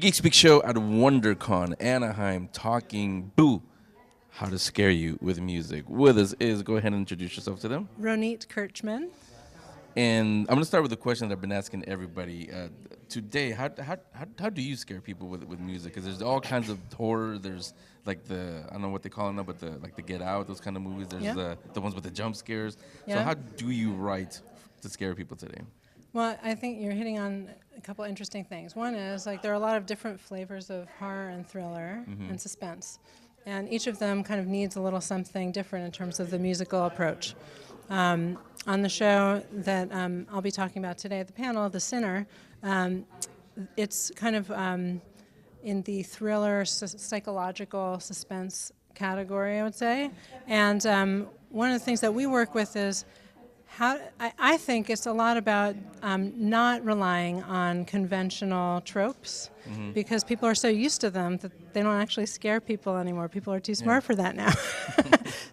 Geek Speak show at WonderCon, Anaheim, talking how to scare you with music. With us is, go ahead and introduce yourself to them. Ronit Kirchman. And I'm going to start with a question that I've been asking everybody today. How do you scare people with music? Because there's all kinds of horror. There's like I don't know what they call it now, but the Get Out, those kind of movies. There's the ones with the jump scares. So how do you write to scare people today? Well, I think you're hitting on a couple interesting things. One is there are a lot of different flavors of horror and thriller and suspense. And each of them kind of needs a little something different in terms of the musical approach. On the show that I'll be talking about today at the panel, The Sinner, it's kind of in the thriller, psychological suspense category, I would say. And one of the things that we work with is I think it's a lot about not relying on conventional tropes because people are so used to them that they don't actually scare people anymore. People are too smart for that now.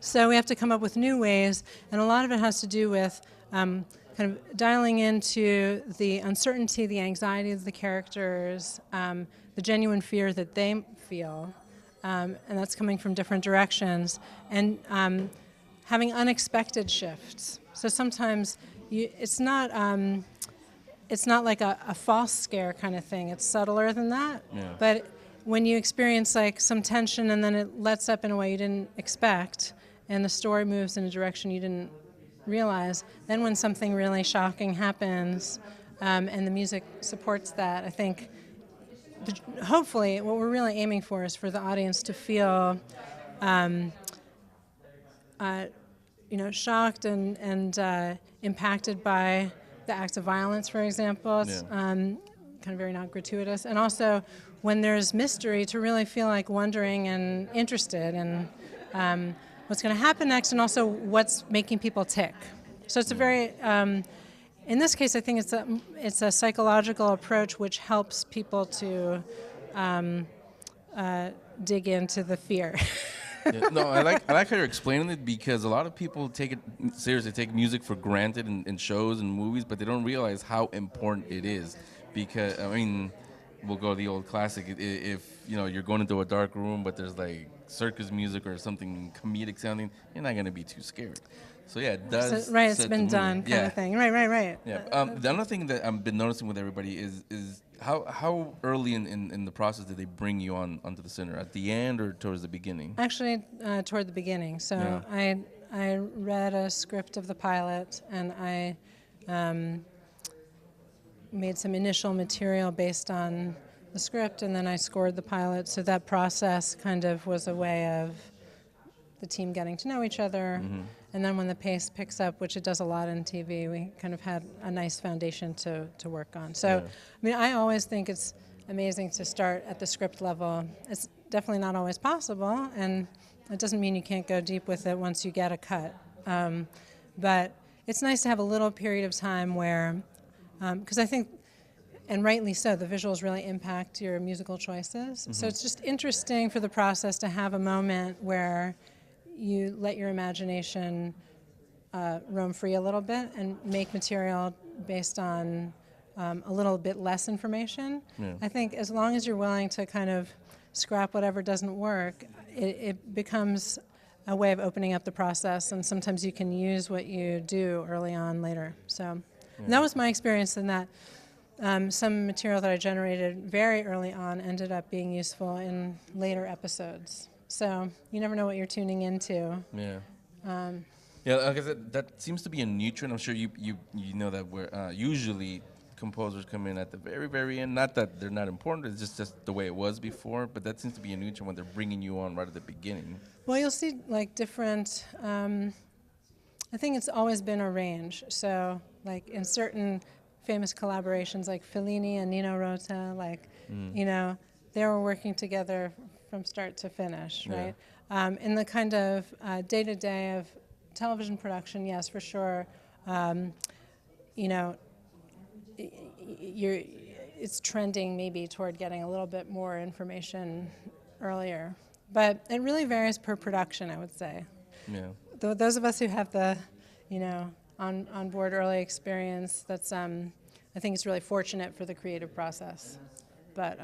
So we have to come up with new ways, and a lot of it has to do with kind of dialing into the uncertainty, the anxiety of the characters, the genuine fear that they feel, and that's coming from different directions, and having unexpected shifts. So sometimes it's not like a false scare kind of thing. It's subtler than that. Yeah. But when you experience like some tension and then it lets up in a way you didn't expect, and the story moves in a direction you didn't realize, then when something really shocking happens, and the music supports that, I think hopefully what we're really aiming for is for the audience to feel shocked and impacted by the acts of violence, for example. It's kind of very not gratuitous. And also, when there's mystery, to really feel like wondering and interested in what's going to happen next, and also what's making people tick. So it's a very, in this case, I think it's a psychological approach which helps people to dig into the fear. No, I like how you're explaining it, because a lot of people take it seriously, take music for granted in shows and movies, but they don't realize how important it is. Because we'll go to the old classic. If you're going into a dark room, but there's like circus music or something comedic sounding, you're not gonna be too scared. So yeah, it does. So, right, it's been done kind of thing. Right. Yeah. The other thing that I've been noticing with everybody is how early in the process did they bring you onto the center? At the end or towards the beginning? Actually, toward the beginning. So I read a script of the pilot, and I made some initial material based on the script, and then I scored the pilot. So that process kind of was a way of the team getting to know each other. And then when the pace picks up, which it does a lot in TV, we kind of had a nice foundation to work on. So, I always think it's amazing to start at the script level. It's definitely not always possible, and it doesn't mean you can't go deep with it once you get a cut. But it's nice to have a little period of time where, because I think, and rightly so, the visuals really impact your musical choices. So it's just interesting for the process to have a moment where you let your imagination roam free a little bit and make material based on a little bit less information. I think as long as you're willing to kind of scrap whatever doesn't work, it becomes a way of opening up the process, and sometimes you can use what you do early on later. So that was my experience in that. Some material that I generated very early on ended up being useful in later episodes. So you never know what you're tuning into. Like I said, that seems to be a new trend. I'm sure you know that where usually composers come in at the very, very end. Not that they're not important, it's just the way it was before, but that seems to be a new trend when they're bringing you on right at the beginning. Well, you'll see like different, I think it's always been a range. So like in certain famous collaborations like Fellini and Nino Rota, they were working together from start to finish, right? In the kind of day-to-day of television production, yes, for sure. It's trending maybe toward getting a little bit more information earlier, but it really varies per production, I would say. Those of us who have the, on board early experience, that's I think it's really fortunate for the creative process, but.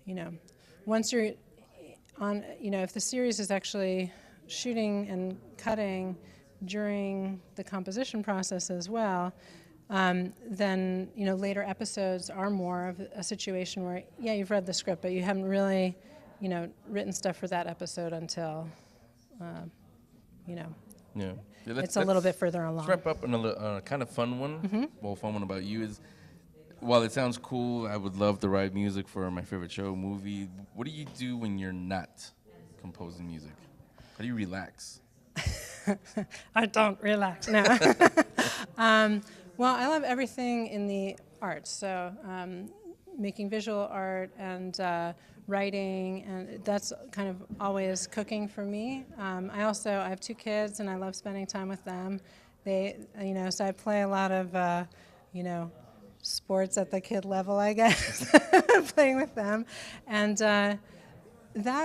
you know, once you're on, you know, if the series is actually shooting and cutting during the composition process as well, then, you know, later episodes are more of a situation where, yeah, you've read the script, but you haven't really, you know, written stuff for that episode until, you know, Yeah. it's a little bit further along. Let's wrap up on a kind of fun one. Well, fun one about you is, while it sounds cool, I would love to write music for my favorite show, movie. What do you do when you're not composing music? How do you relax? I don't relax. No. Well, I love everything in the arts. So making visual art and writing, and that's kind of always cooking for me. I have 2 kids, and I love spending time with them. You know, so I play a lot of, you know, sports at the kid level, I guess, playing with them, and that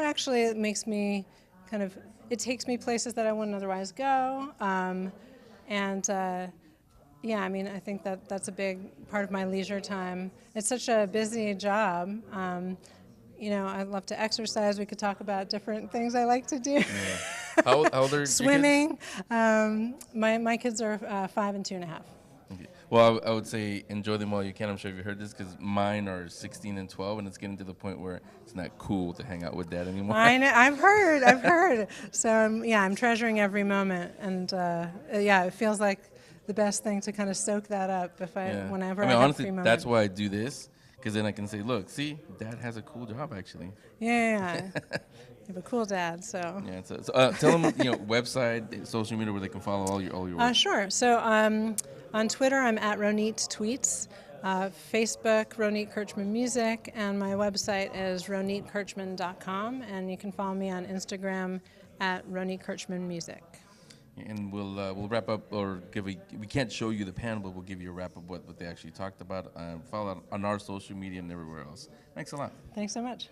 actually makes me kind of. It takes me places that I wouldn't otherwise go, and yeah, I mean, I think that that's a big part of my leisure time. It's such a busy job. You know, I love to exercise. We could talk about different things I like to do. Yeah. How old are your Swimming. My kids are 5 and 2.5. Okay. Well, I would say enjoy them while you can. I'm sure you've heard this because mine are 16 and 12, and it's getting to the point where it's not cool to hang out with dad anymore. I know, I've heard. So yeah, I'm treasuring every moment, and yeah, it feels like the best thing to kind of soak that up whenever I have honestly, free moment. that's why I do this, because then I can say, look, see, dad has a cool job actually. Yeah. You have a cool dad, so. Yeah. So tell them, you know, website, social media where they can follow all your work. Sure. So on Twitter, I'm at Ronit Tweets. Facebook, Ronit Kirchman Music, and my website is ronitkirchman.com, and you can follow me on Instagram at Ronit Kirchman Music. And we'll wrap up, or we can't show you the panel, but we'll give you a wrap up what they actually talked about. Follow on our social media and everywhere else. Thanks a lot. Thanks so much.